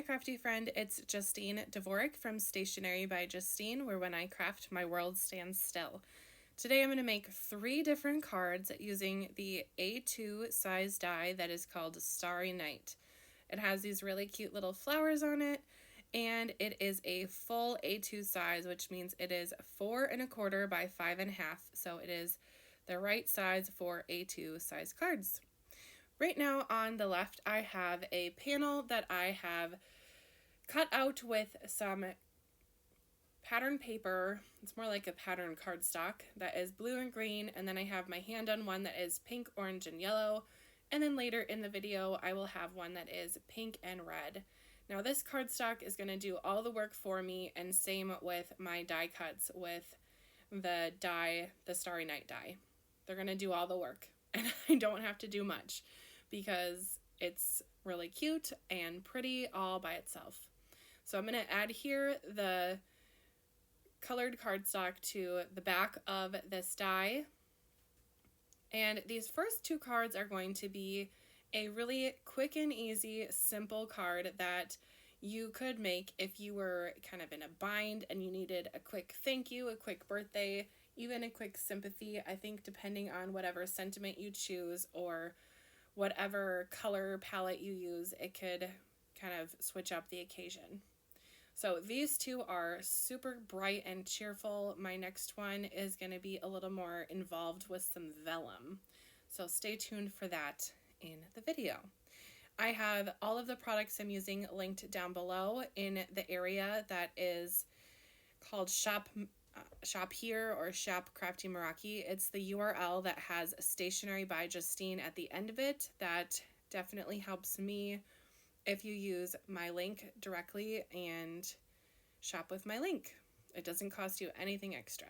crafty friend, it's Justine Dvorak from Stationery by Justine, where when I craft, my world stands still. Today I'm going to make 3 different cards using the A2 size die that is called Starry Night. It has these really cute little flowers on it, and it is a full A2 size, which means it is 4 1/4 by 5 1/2, so it is the right size for A2 size cards. Right now on the left, I have a panel that I have cut out with some pattern paper. It's more like a pattern cardstock that is blue and green, and then I have my hand on one that is pink, orange, and yellow, and then later in the video I will have one that is pink and red. Now this cardstock is going to do all the work for me, and same with my die cuts with the die, the Starry Night die. They're going to do all the work, and I don't have to do much because it's really cute and pretty all by itself. So I'm going to add here the colored cardstock to the back of this die. And these first 2 cards are going to be a really quick and easy, simple card that you could make if you were kind of in a bind and you needed a quick thank you, a quick birthday, even a quick sympathy. I think depending on whatever sentiment you choose or whatever color palette you use, it could kind of switch up the occasion. So these 2 are super bright and cheerful. My next one is going to be a little more involved with some vellum. So stay tuned for that in the video. I have all of the products I'm using linked down below in the area that is called Shop Here or Shop Crafty Meraki. It's the URL that has Stationery by Justine at the end of it. That definitely helps me if you use my link directly and shop with my link. It doesn't cost you anything extra.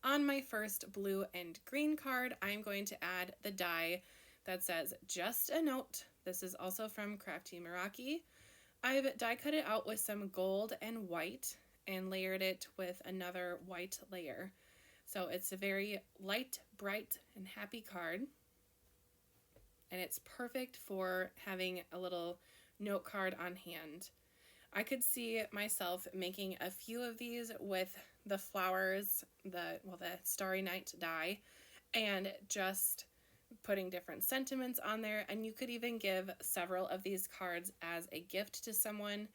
On my first blue and green card, I'm going to add the die that says Just a Note. This is also from Crafty Meraki. I've die cut it out with some gold and white and layered it with another white layer. So it's a very light, bright, and happy card. And it's perfect for having a little note card on hand. I could see myself making a few of these with the flowers, the Starry Night die, and just putting different sentiments on there. And you could even give several of these cards as a gift to someone.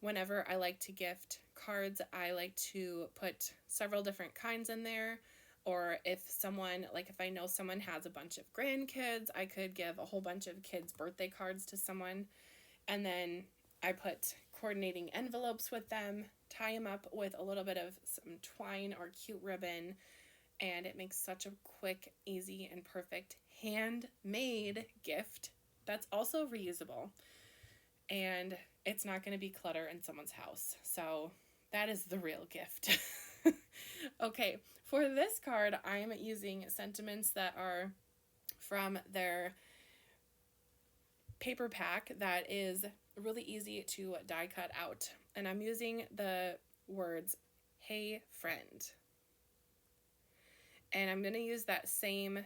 Whenever I like to gift cards, I like to put several different kinds in there. Or if someone, like if I know someone has a bunch of grandkids, I could give a whole bunch of kids' birthday cards to someone. And then I put coordinating envelopes with them, tie them up with a little bit of some twine or cute ribbon, and it makes such a quick, easy, and perfect handmade gift that's also reusable. And it's not going to be clutter in someone's house. So that is the real gift. Okay, for this card, I'm using sentiments that are from their paper pack that is really easy to die cut out. And I'm using the words, "Hey friend." And I'm going to use that same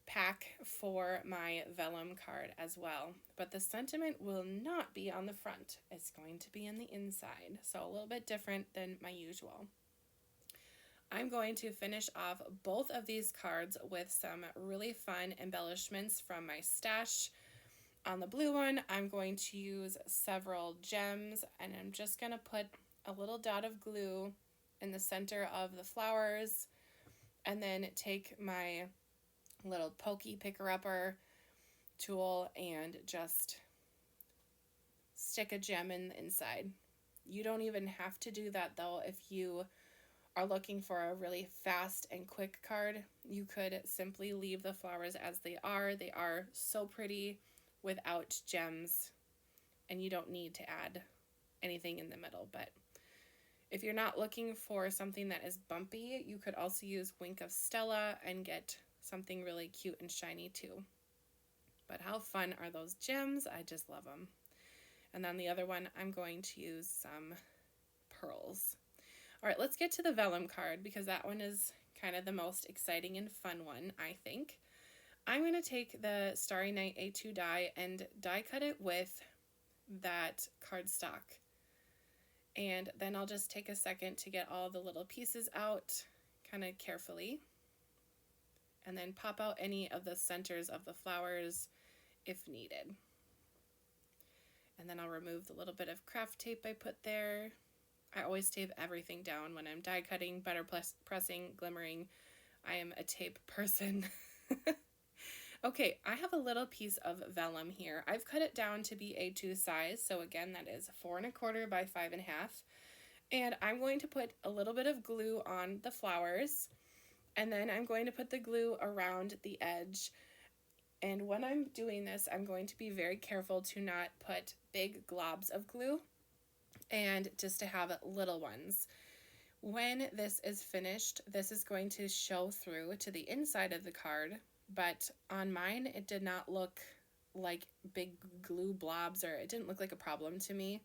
pack for my vellum card as well. But the sentiment will not be on the front. It's going to be in the inside. So a little bit different than my usual. I'm going to finish off both of these cards with some really fun embellishments from my stash. On the blue one, I'm going to use several gems, and I'm just going to put a little dot of glue in the center of the flowers, and then take my little pokey picker-upper tool and just stick a gem in the inside. You don't even have to do that though. If you are looking for a really fast and quick card, you could simply leave the flowers as they are. They are so pretty without gems, and you don't need to add anything in the middle. But if you're not looking for something that is bumpy, you could also use Wink of Stella and get something really cute and shiny too. But how fun are those gems? I just love them. And then the other one, I'm going to use some pearls. All right, let's get to the vellum card because that one is kind of the most exciting and fun one, I think. I'm going to take the Starry Night A2 die and die cut it with that cardstock. And then I'll just take a second to get all the little pieces out kind of carefully, and then pop out any of the centers of the flowers if needed. And then I'll remove the little bit of craft tape I put there. I always tape everything down when I'm die cutting, butter pressing, glimmering. I am a tape person. Okay, I have a little piece of vellum here. I've cut it down to be A2 size, so again, that is 4 1/4 by 5 1/2. And I'm going to put a little bit of glue on the flowers, and then I'm going to put the glue around the edge. And when I'm doing this, I'm going to be very careful to not put big globs of glue and just to have little ones. When this is finished, this is going to show through to the inside of the card, but on mine, it did not look like big glue blobs, or it didn't look like a problem to me.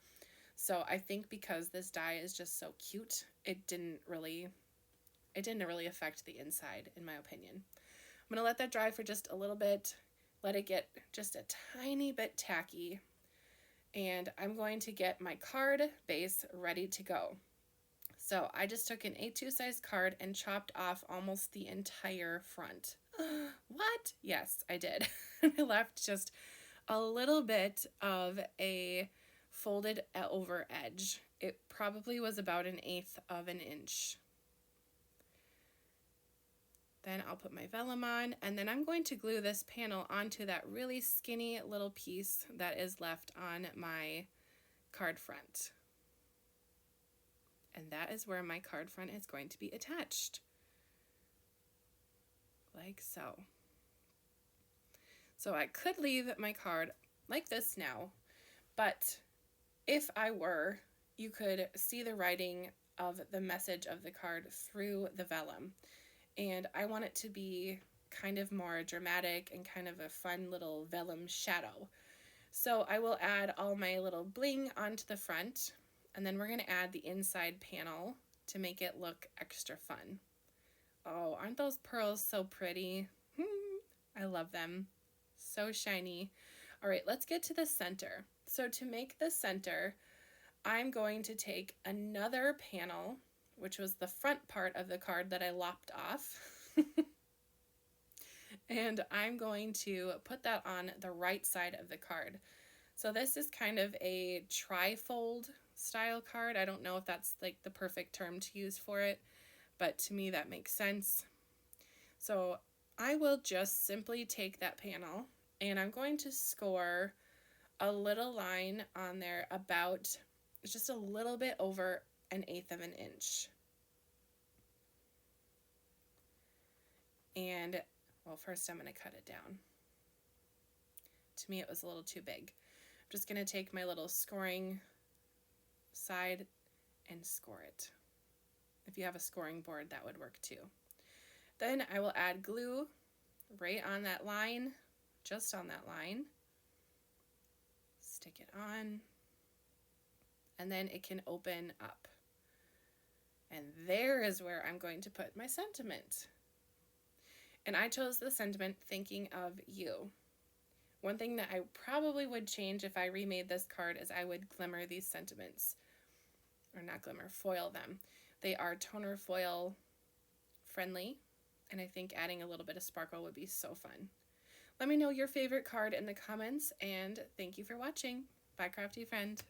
So I think because this die is just so cute, it didn't really affect the inside, in my opinion. I'm going to let that dry for just a little bit, let it get just a tiny bit tacky, and I'm going to get my card base ready to go. So I just took an A2 size card and chopped off almost the entire front. What? Yes, I did. I left just a little bit of a folded over edge. It probably was about 1/8 of an inch. Then I'll put my vellum on, and then I'm going to glue this panel onto that really skinny little piece that is left on my card front. And that is where my card front is going to be attached. Like so. So I could leave my card like this now, but if I were, you could see the writing of the message of the card through the vellum. And I want it to be kind of more dramatic and kind of a fun little vellum shadow. So I will add all my little bling onto the front, and then we're going to add the inside panel to make it look extra fun. Oh, aren't those pearls so pretty? I love them. So shiny. All right, let's get to the center. So to make the center, I'm going to take another panel, which was the front part of the card that I lopped off, and I'm going to put that on the right side of the card. So this is kind of a tri-fold style card. I don't know if that's like the perfect term to use for it, but to me that makes sense. So I will just simply take that panel, and I'm going to score a little line on there about just a little bit over 1/8 of an inch. And, well, first I'm going to cut it down. To me, it was a little too big. I'm just going to take my little scoring side and score it. If you have a scoring board, that would work too. Then I will add glue right on that line, just on that line. Stick it on, and then it can open up. And there is where I'm going to put my sentiment. And I chose the sentiment thinking of you. One thing that I probably would change if I remade this card is I would glimmer these sentiments. Or not glimmer, foil them. They are toner foil friendly, and I think adding a little bit of sparkle would be so fun. Let me know your favorite card in the comments, and thank you for watching. Bye, crafty friend.